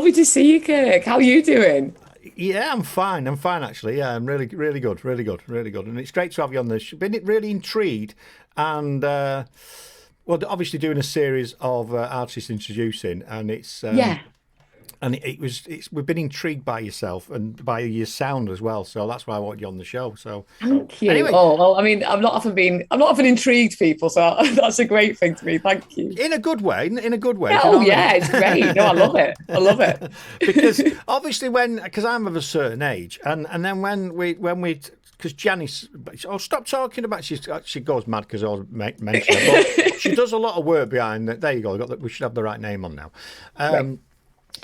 Lovely to see you, Kirk. How are you doing? Yeah, I'm fine. I'm fine, actually. Yeah, I'm really, really good. Really good. Really good. And it's great to have you on this. Been really intrigued and, well, obviously doing a series of artists introducing, and Yeah, we've been intrigued by yourself and by your sound as well. So that's why I wanted you on the show. So thank you. anyway, Oh, well, I mean, I'm not often intrigued people, so that's a great thing to me. Thank you. in a good way, in a good way. Yeah, Do you oh know what I yeah, it's great. No, I love it. I love it. mean? Because obviously, because I'm of a certain age, and then when we because Janice, oh, stop talking about. She goes mad because I was mentioning it, but she does a lot of work behind. There you go. We should have the right name on now. Great.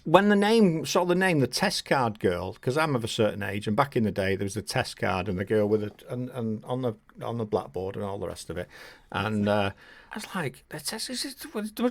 When the test card girl, because I'm of a certain age, and back in the day there was the test card and the girl with it, and on the blackboard and all the rest of it, and I was like, there's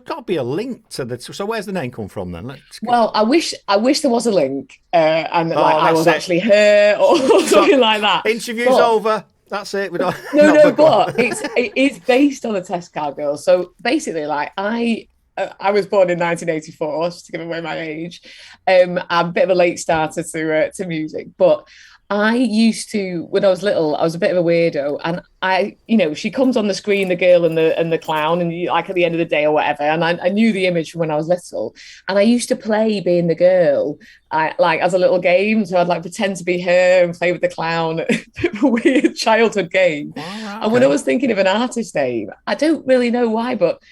got to be a link to the. So where's the name come from then? Well, I wish there was a link, and like Oh, I was that's it. actually her or So something like that. interview's But over. That's it. We don't. no, No, no, but go on. but it is based on a test card girl. So basically, like I was born in 1984, just to give away my age. I'm a bit of a late starter to music, but I used to when I was little, I was a bit of a weirdo, and she comes on the screen, the girl and the clown, and like at the end of the day or whatever, and I knew the image from when I was little, and I used to play being the girl, like as a little game, so I'd like pretend to be her and play with the clown, a weird childhood game. All right, And when I okay. was thinking of an artist name, I don't really know why, but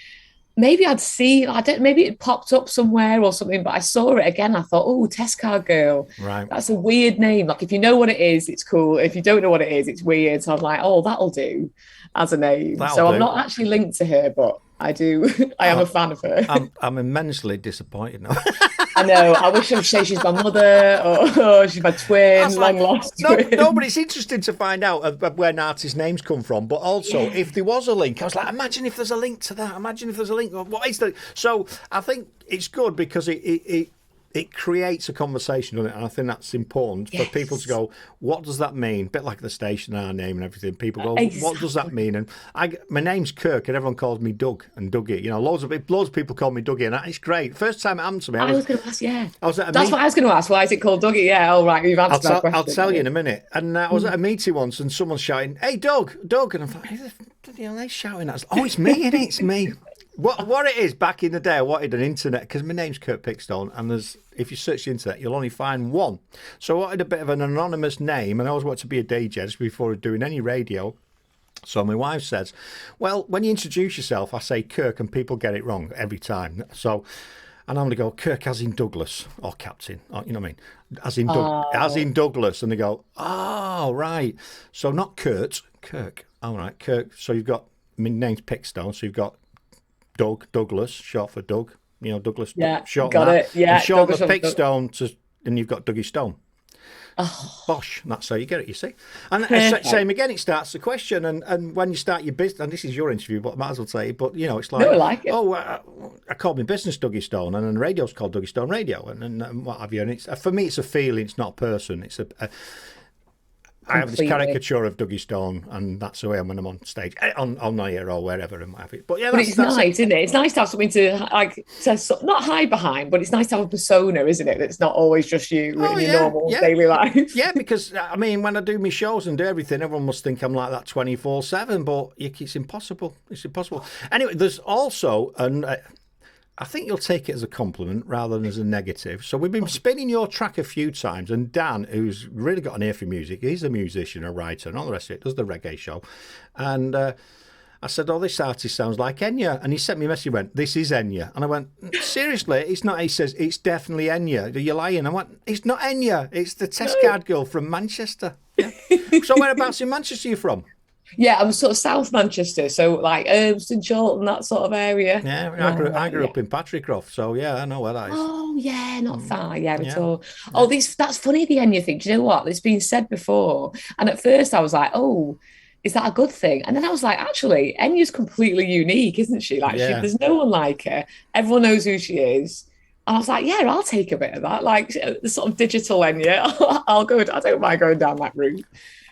maybe I'd see, I don't, maybe it popped up somewhere or something, but I saw it again. I thought, oh, Test Card Girl. Right. That's a weird name. Like, if you know what it is, it's cool. If you don't know what it is, it's weird. So I was like, oh, that'll do as a name. That'll So I'm do. not actually linked to her, but I do. I am Uh, a fan of her. I'm immensely disappointed now. I know. I wish I would say she's my mother or she's my I twin, was long like, lost no, twin. but it's interesting to find out where artists' names come from. But also, Yeah. if there was a link, I was like, imagine if there's a link to that. Imagine if there's a link. What is the? So I think it's good because it creates a conversation on it, and I think that's important for people to Yes. go, what does that mean? A bit like the station, our name and everything. People go, what does that Exactly. mean? And my name's Kirk, and everyone calls me Doug and Dougie. You know, loads of people call me Dougie, and it's great. First time it happened to me, I was going to ask, yeah. I was at a That's what meet. I was going to ask. Why is it called Dougie? Yeah, all right. You've answered that I'll question. tell you in a minute. And I was at a meeting once, and someone's shouting, "Hey, Doug!" And I'm like, "Who the bloody hell are they shouting at us?" Oh, it's me, innit? It's me. What it is, back in the day, I wanted an internet because my name's Kurt Pickstone, and if you search the internet, you'll only find one. So I wanted a bit of an anonymous name, and I always wanted to be a DJ just before doing any radio. So my wife says, "Well, when you introduce yourself, I say Kirk, and people get it wrong every time." So and I'm going to go, Kirk as in Douglas, or Captain, or, you know what I mean? As Oh, in Douglas. And they go, oh, right. So not Kurt, Kirk. All right, Kirk. So you've got, my name's Pickstone, so you've got Douglas, short for Doug. You know, Douglas, yeah, shorten got that. it. And Yeah, shorten Douglas the from Pickstone and you've got Dougie Stone. Oh, Bosh, that's how you get it, you see. And same perfect. again, it starts the question. And when you start your business, and this is your interview, but I might as well say, but you know, it's No, I like, like it. oh, I called my business Dougie Stone, and then the radio's called Dougie Stone Radio, and what have you. And it's for me, it's a feeling, it's not a person. I have this Completely. caricature of Dougie Stone, and that's the way I'm when I'm on stage, on air or wherever, and what have you. But yeah, But that's it's that's it. nice, isn't it? It's nice to have something to like not hide behind, but it's nice to have a persona, isn't it? That's not always just you Oh in your yeah, normal yeah. daily life. Yeah, because I mean, when I do my shows and do everything, everyone must think I'm like that 24/7. But it's impossible. It's impossible. Anyway, there's also, and I think you'll take it as a compliment rather than as a negative. So we've been spinning your track a few times, and Dan, who's really got an ear for music, he's a musician, a writer, and all the rest of it, does the reggae show. And I said, oh, this artist sounds like Enya. And he sent me a message, he went, this is Enya. And I went, seriously? It's not. He says, it's definitely Enya. You're lying. I went, it's not Enya. It's the test No. card girl from Manchester. Yeah. So whereabouts in Manchester are you from? Yeah, I'm sort of South Manchester, so like Urmston, Chorlton, that sort of area. Yeah, I grew Yeah. up in Patrickcroft, so yeah, I know where that is. Oh yeah, not far, yeah, at Yeah, all. Oh, yeah. this that's funny the Enya thing. Do you know what? It's been said before. And at first I was like, oh, is that a good thing? And then I was like, actually, Enya's completely unique, isn't she? Like Yeah. there's no one like her. Everyone knows who she is. And I was like, yeah, I'll take a bit of that. Like the sort of digital Enya. I'll go, I don't mind going down that route.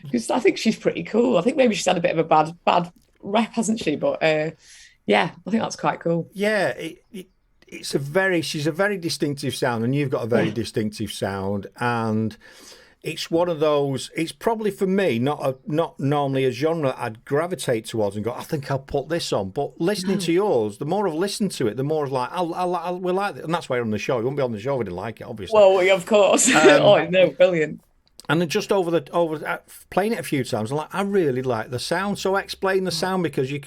Because I think she's pretty cool. I think maybe she's had a bit of a bad rep, hasn't she? But yeah, I think that's quite cool. Yeah, she's a very distinctive sound, and you've got a very distinctive sound, and it's one of those. It's probably for me not normally a genre I'd gravitate towards and go, I think I'll put this on. But listening to yours, the more I've listened to it, the more like we like it, and that's why you're on the show. You wouldn't be on the show if we didn't like it, obviously. Well, of course. Oh no, brilliant. And then just over playing it a few times, I'm like, I really like the sound. So explain the sound, because you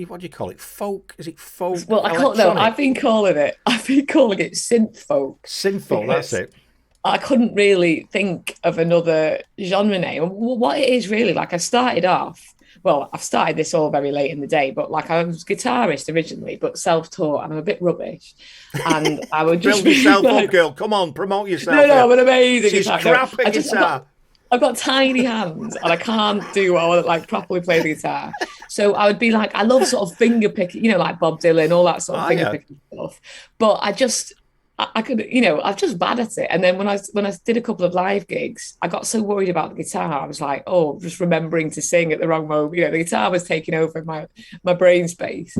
what do you call it? Folk? Is it folk? Well, I can't know. I've been calling it synth folk. Synth folk. That's it. I couldn't really think of another genre name. What it is really, like, I've started this all very late in the day, but like, I was a guitarist originally, but self-taught, and I'm a bit rubbish. And I would just build yourself up, girl. Come on, promote yourself. No, I'm an amazing guitar. Crap at guitar. I've got tiny hands, and I can't do like properly play the guitar. So I would be like, I love sort of finger picking, like Bob Dylan, all that sort of finger picking stuff. But I could, I'm just bad at it. And then when I did a couple of live gigs, I got so worried about the guitar. I was like, just remembering to sing at the wrong moment. The guitar was taking over my brain space.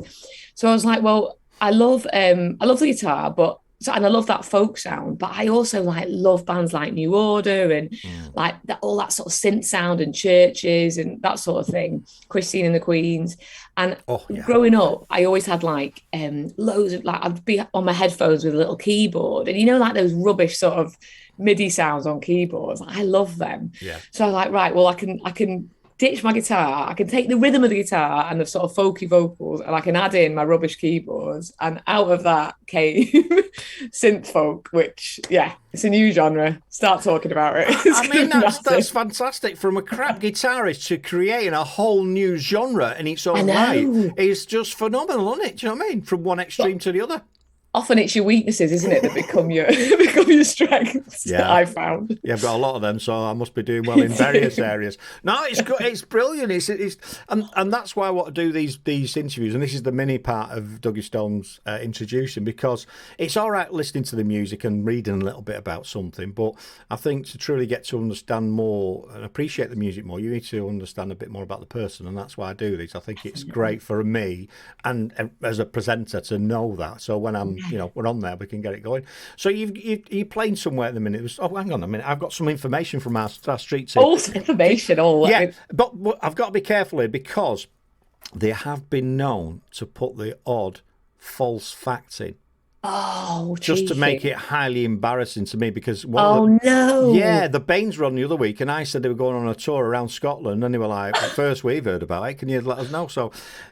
So I was like, well, I love the guitar, and I love that folk sound, but I also like love bands like New Order and like all that sort of synth sound and Churches and that sort of thing, Christine and the Queens. And growing up, I always had like loads of, like, I'd be on my headphones with a little keyboard, and like those rubbish sort of MIDI sounds on keyboards. I love them. Yeah. So I was like, right, well, I can ditch my guitar. I can take the rhythm of the guitar and the sort of folky vocals, and I can add in my rubbish keyboards. And out of that came synth folk, which, it's a new genre. Start talking about it. I mean, that's fantastic. From a crap guitarist to creating a whole new genre in its own right is just phenomenal, isn't it? Do you know what I mean? From one extreme to the other. Often it's your weaknesses, isn't it, that become your strengths. That I found. Yeah, I've got a lot of them, so I must be doing well in various areas. No, it's good. It's brilliant. And that's why I want to do these interviews. And this is the mini part of Dougie Stone's Introducing, because it's all right listening to the music and reading a little bit about something, but I think to truly get to understand more and appreciate the music more, you need to understand a bit more about the person, and that's why I do these. I think it's great for me and as a presenter to know that. So when I'm we're on there, we can get it going. So you're playing somewhere at the minute. Hang on a minute. I've got some information from our street team. Information. But I've got to be careful here, because they have been known to put the odd false fact in. Just to make it highly embarrassing to me, because the Baines were on the other week, and I said they were going on a tour around Scotland, and they were like, first we've heard about it, can you let us know? So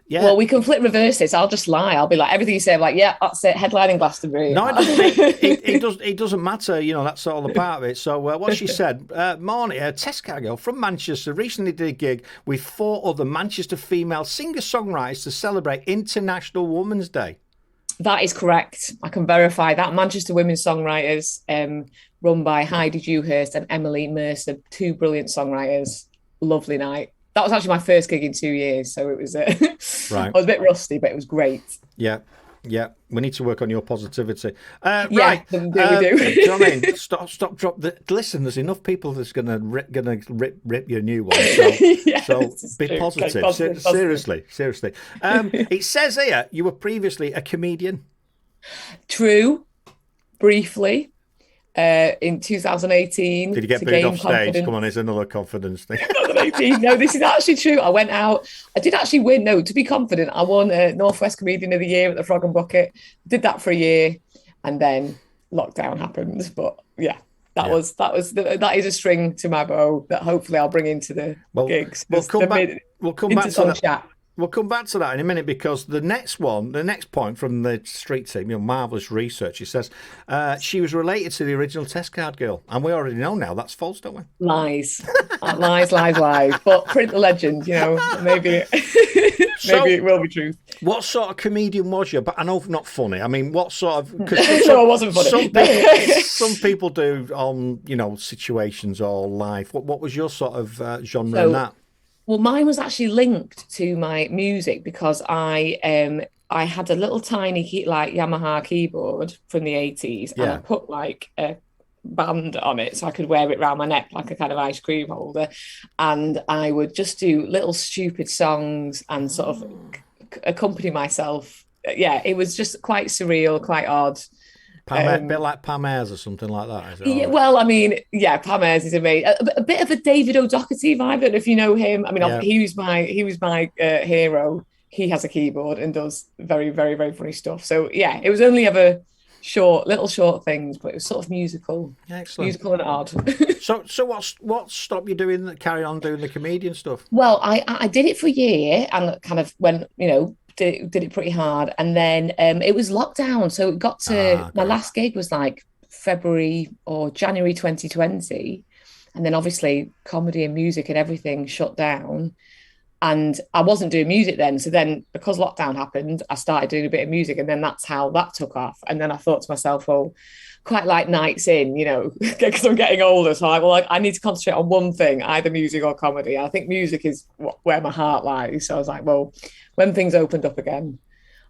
well, we can flip reverse this. I'll just lie. I'll be like, everything you say, I'm like, yeah, that's it, headlining Glastonbury. No, it doesn't matter, that's all a part of it. So what she said, morning, Test Car Girl from Manchester recently did a gig with 4 other Manchester female singer-songwriters to celebrate International Women's Day. That is correct. I can verify that. Manchester Women's Songwriters, run by Heidi Dewhurst and Emily Mercer, 2 brilliant songwriters. Lovely night. That was actually my first gig in 2 years, so it was right. I was a bit rusty, but it was great. Yeah. We need to work on your positivity. Right. We do. Do you know what I mean? Stop, drop. Listen, there's enough people that's gonna rip your new one. So be positive. Positive. Seriously. It says here you were previously a comedian. True. Briefly. In 2018. Did you get booed off stage? Come on, it's another confidence thing. 2018. No, this is actually true. I went out. I did actually win. No, to be confident, I won Northwest Comedian of the Year at the Frog and Bucket. Did that for a year, and then lockdown happened. But that is a string to my bow that hopefully I'll bring into the gigs. We'll come back to that. Chat. We'll come back to that in a minute, because the next point from the street team, marvellous research, it says she was related to the original Test Card Girl. And we already know now that's false, don't we? Lies. Lies. But print the legend, maybe it will be truth. What sort of comedian was you? But I know not funny. I mean, what sort of... No, I wasn't funny. Some people do on, situations or life. What was your sort of genre in that? Well, mine was actually linked to my music, because I had a little tiny Yamaha keyboard from the 80s, and I put like a band on it so I could wear it around my neck like a kind of ice cream holder, and I would just do little stupid songs and sort of accompany myself yeah, it was just quite surreal, quite odd. A bit Um, like Pam Ayres or something like that, is it? yeah, Or, well, I mean, yeah, Pam Ayres is amazing. A bit of a David O'Doherty vibe. I don't know if you know him. I mean, yeah. he was my hero. He has a keyboard and does very, very, very funny stuff. So yeah, it was only ever little short things, but it was sort of Excellent. musical and odd. So what stopped you carry on doing the comedian stuff? Well, I did it for a year and kind of went, did it pretty hard. And then it was lockdown. So it got to Ah, my okay. last gig was like February or January 2020. And then obviously comedy and music and everything shut down. And I wasn't doing music then. So then because lockdown happened, I started doing a bit of music. And then that's how that took off. And then I thought to myself, well, quite like nights in, because I'm getting older. So I need to concentrate on one thing, either music or comedy. I think music is where my heart lies. So I was like, well, when things opened up again,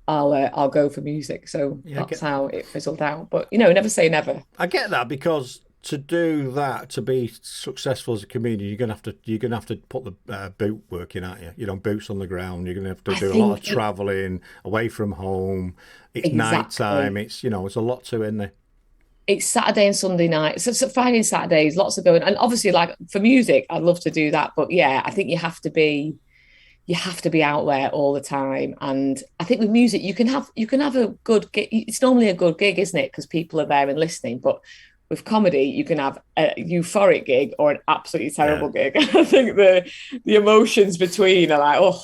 I'll go for music. So Yeah, that's how it fizzled out. But never say never. I get that because to do that, to be successful as a comedian, you're gonna have to put the boot work in, aren't you? Boots on the ground. You're gonna have to I do a lot of think traveling away from home. It's night time. exactly. It's a lot to in there. It's Saturday and Sunday night. So Friday and Saturdays, lots of going. And obviously, like for music, I'd love to do that. But yeah, I think you have to be out there all the time. And I think with music, you can have a good gig. It's normally a good gig, isn't it? Because people are there and listening. But with comedy, you can have a euphoric gig or an absolutely Yeah. terrible gig. I think the emotions between are like, oh,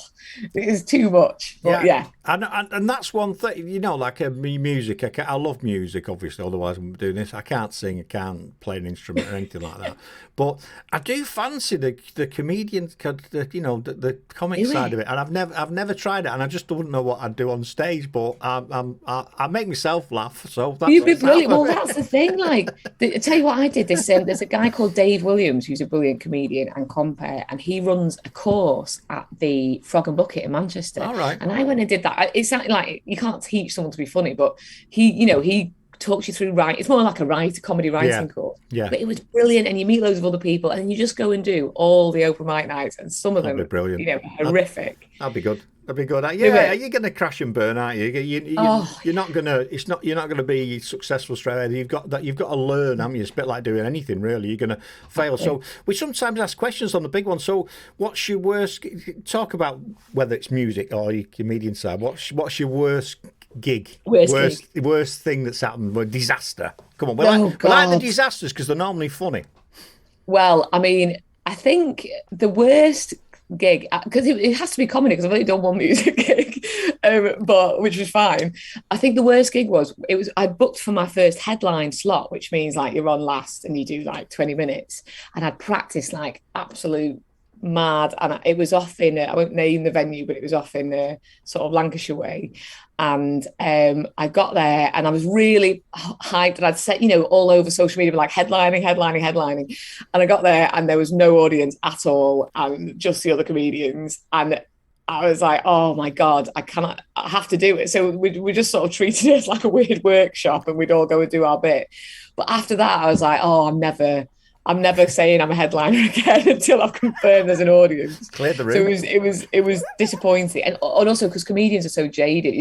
it is too much. But Yeah, yeah, and that's one thing, like me music. I love music, obviously. Otherwise, I'm doing this. I can't sing, I can't play an instrument or anything like that. But I do fancy the comedian, the comic do side it. of it. And I've never tried it, and I just wouldn't know what I'd do on stage. But I make myself laugh, so You'd be that's half brilliant. of Well, it. that's the thing. Like, I tell you what, I did this. There's a guy called Dave Williams who's a brilliant comedian and compere, and he runs a course at the Frog and Bucket in Manchester. All right. And I went and did that. It's like you can't teach someone to be funny, but he talks you through writing. It's more like a comedy Yeah. writing course. Yeah. But it was brilliant, and you meet loads of other people, and you just go and do all the open mic nights, and some of That'd be them, brilliant. That, horrific. that'd be good. That'd be good. Do Yeah, it. you're gonna crash and burn, aren't you? Oh, You're not gonna. It's not. You're not gonna be successful straight away. You've got that. You've got to learn. I mean, it's a bit like doing anything, really. You're gonna fail. So exactly. we sometimes ask questions on the big one. So what's your worst? Talk about whether it's music or your comedian side. What's your worst gig? Worst gig. Worst thing that's happened? Disaster. Come on, Oh we like the God. disasters because they're normally funny. Well, I mean, I think the worst gig because it has to be comedy because I've only done one music gig, but which was fine. I think the worst gig was I booked for my first headline slot, which means like you're on last and you do like 20 minutes, and I'd practiced like absolute mad, and it was off in I won't name the venue, but it was off in sort of Lancashire way. And I got there and I was really hyped, and I'd set, all over social media, like headlining, headlining, headlining. And I got there and there was no audience at all, and just the other comedians. And I was like, oh my God, I have to do it. So we just sort of treated it as like a weird workshop, and we'd all go and do our bit. But after that, I was like, oh, I'm never saying I'm a headliner again until I've confirmed there's an audience. Cleared the So room. it was disappointing, and also because comedians are so jaded,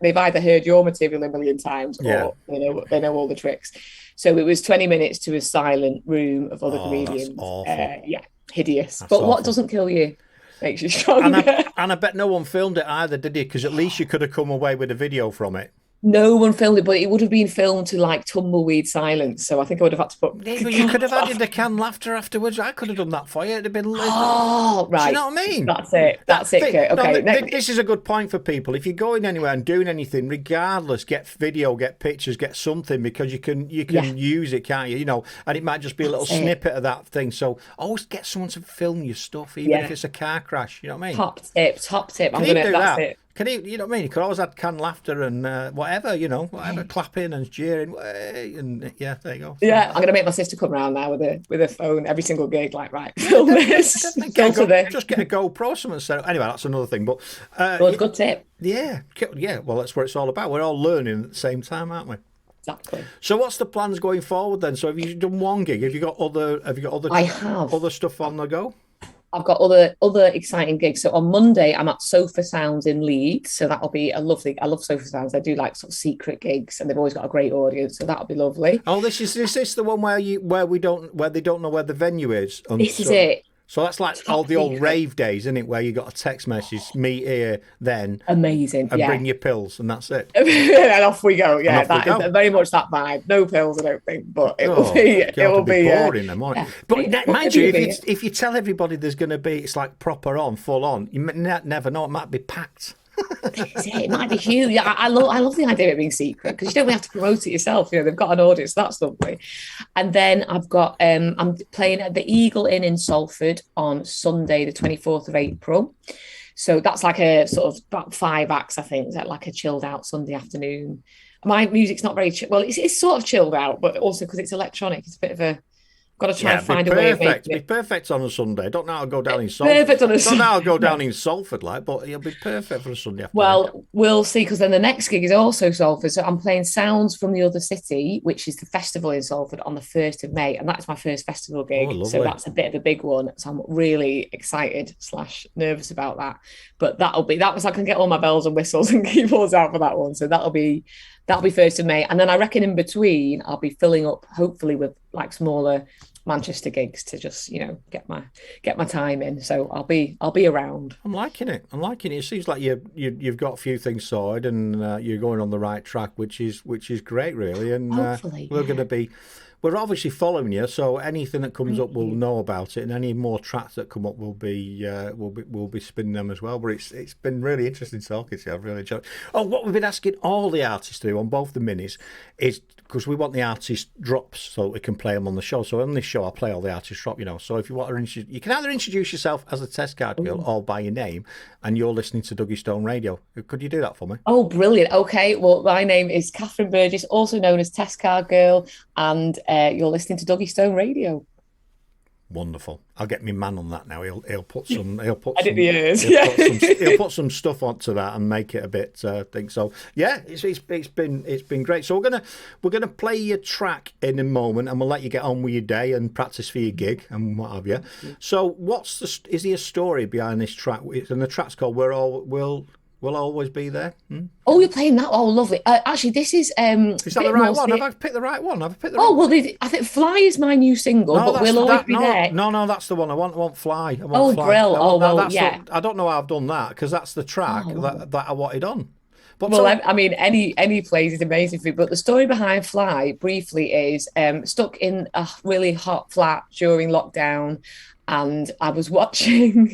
they've either heard your material a million times Yeah. or they know all the tricks. So it was 20 minutes to a silent room of other Oh, that's comedians. awful. Yeah, hideous. That's But what awful. doesn't kill you makes you And stronger. I bet no one filmed it either, did you? Because at least you could have come away with a video from it. No one filmed it, but it would have been filmed to like tumbleweed silence. So I think I would have had to put Yeah, the but you could have cameras added off. the canned laughter afterwards. I could have done that for you. It'd have been. Do Oh, you right. know what I mean? That's it. That That's it, thing. Kurt. No, Okay. this is a good point for people. If you're going anywhere and doing anything, regardless, get video, get pictures, get something because you can Yeah, use it, can't you? And it might just be a little that's it. snippet of that thing. So always get someone to film your stuff, even if Yeah. it's a car crash. You know what I mean? Top tip. Top tip. Can even do That's that. it. Can he? You know what I mean? You could always add canned laughter and whatever, whatever, Yeah. clapping and cheering, and yeah, there you go. So, Yeah, I'm gonna make my sister come around now with a phone every single gig. Like, right, film this, definitely filter this. just get a GoPro or something. So anyway, that's another thing. But Good tip. yeah. Well, that's what it's all about. We're all learning at the same time, aren't we? Exactly. So what's the plans going forward then? So have you done one gig? Have you got other? Have you got other I have. other stuff on the go? I've got other exciting gigs. So on Monday, I'm at Sofa Sounds in Leeds. So that'll be a lovely. I love Sofa Sounds. I do like sort of secret gigs, and they've always got a great audience. So that'll be lovely. Oh, this the one where they don't know where the venue is, and This is it. so that's like all Top the old secret. rave days, isn't it? Where you got a text message, meet here, then, Amazing. and Yeah. bring your pills, and that's it. And off we go. And Yeah, off we that is go. very much that vibe. No pills, I don't think, but it will Oh, be. It God, will it'd be be. boring then, won't it? Yeah, But but mind you, maybe. if you tell everybody there's going to be, it's like proper on, full on, you never know, it might be packed. It might be huge. I love the idea of it being secret because you don't really have to promote it yourself. You know, they've got an audience. That's lovely. And then I've got I'm playing at the Eagle Inn in Salford on Sunday, the 24th of April. So that's like a sort of about 5 acts, I think. Is that like a chilled out Sunday afternoon? My music's not very well. It's sort of chilled out, but also because it's electronic, it's a bit of a got to try Yeah, and it'd be find a way of perfect. making It'd it be perfect on a Sunday. Don't know how to go down in Salford. perfect on a Don't know how to go Sunday. down in Salford, like, but it'll be perfect for a Sunday afternoon. Well, we'll see because then the next gig is also Salford. So I'm playing Sounds from the Other City, which is the festival in Salford on the 1st of May. And that's my first festival Oh, gig. So lovely. that's a bit of a big one. So I'm really excited slash nervous about that. But that was I can get all my bells and whistles and keyboards out for that one. So that'll be 1st of May. And then I reckon in between I'll be filling up hopefully with like smaller Manchester gigs to just, get my time in. So I'll be around. I'm liking it. I'm liking it. It seems like you've got a few things sorted, and you're going on the right track, which is great, really. And Hopefully, we're going yeah. to be. We're obviously following you, so anything that comes Thank up, we'll you. know about it, and any more tracks that come up, we'll be spinning them as well. But it's been really interesting talking to you. I've really enjoyed it. Oh, what we've been asking all the artists to do on both the minis is because we want the artist drops so we can play them on the show. So on this show, I play all the artist drop. So if you want to, you can either introduce yourself as a test card girl Ooh. or by your name, and you're listening to Dougie Stone Radio. Could you do that for me? Oh, brilliant. Okay. Well, my name is Catherine Burgess, also known as Test Car Girl, and you're listening to Doggy Stone Radio. Wonderful. I'll get my man on that now. He'll put some he'll put I did the some ears. he'll Yeah. put some he'll put some stuff onto that and make it a bit thing. So yeah, it's been great. So we're gonna play your track in a moment, and we'll let you get on with your day and practice for your gig and what have you. So is there a story behind this track? And the track's called "We'll Always Be There." Hmm? Oh, you're playing that. Oh, lovely. Actually, this is Is a that the bit right more. one? Have I picked the right one? Have I picked the right Oh, one? well, I think Fly is my new single, No, but that's we'll always that. be No, there. no, no, that's the one. I want Fly. I want Oh, Fly. Brill. Oh, well, That's yeah. I don't know how I've done that because that's the track Oh, well. that I wanted on. But Well, so I mean, any plays is amazing for me. But the story behind Fly, briefly, is stuck in a really hot flat during lockdown, and I was watching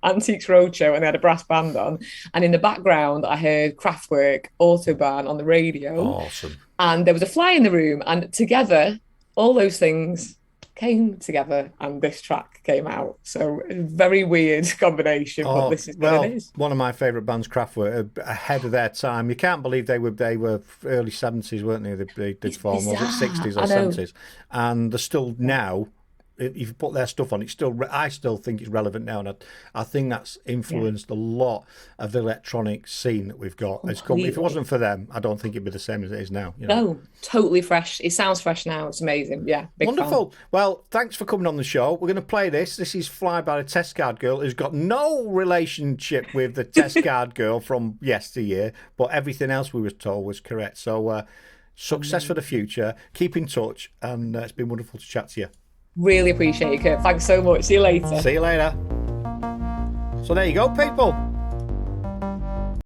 Antiques Roadshow, and they had a brass band on, and in the background, I heard Kraftwerk Autobahn on the radio, awesome. and there was a fly in the room, and together, all those things came together, and this track came out. So very weird combination, but Oh this is what it well, is. one of my favourite bands, Kraftwerk, ahead of their time. You can't believe they were early 70s, weren't they? They did It's form. Was it bizarre. 60s I or know. 70s? And they're still now. If you put their stuff on, I still think it's relevant now, and I think that's Yeah, influenced a lot of the electronic scene that we've got. If it completely. wasn't for them, I don't think it'd be the same as it is now. No, totally fresh. It sounds fresh now. It's amazing. Yeah, big fan. Wonderful. Well, thanks for coming on the show. We're going to play this. This is Fly by the Test Card Girl, who's got no relationship with the Test Card Girl from yesteryear, but everything else we were told was correct. So, success for the future. Keep in touch, and it's been wonderful to chat to you. Really appreciate it, Kurt. Thanks so much. See you later. See you later. So there you go, people.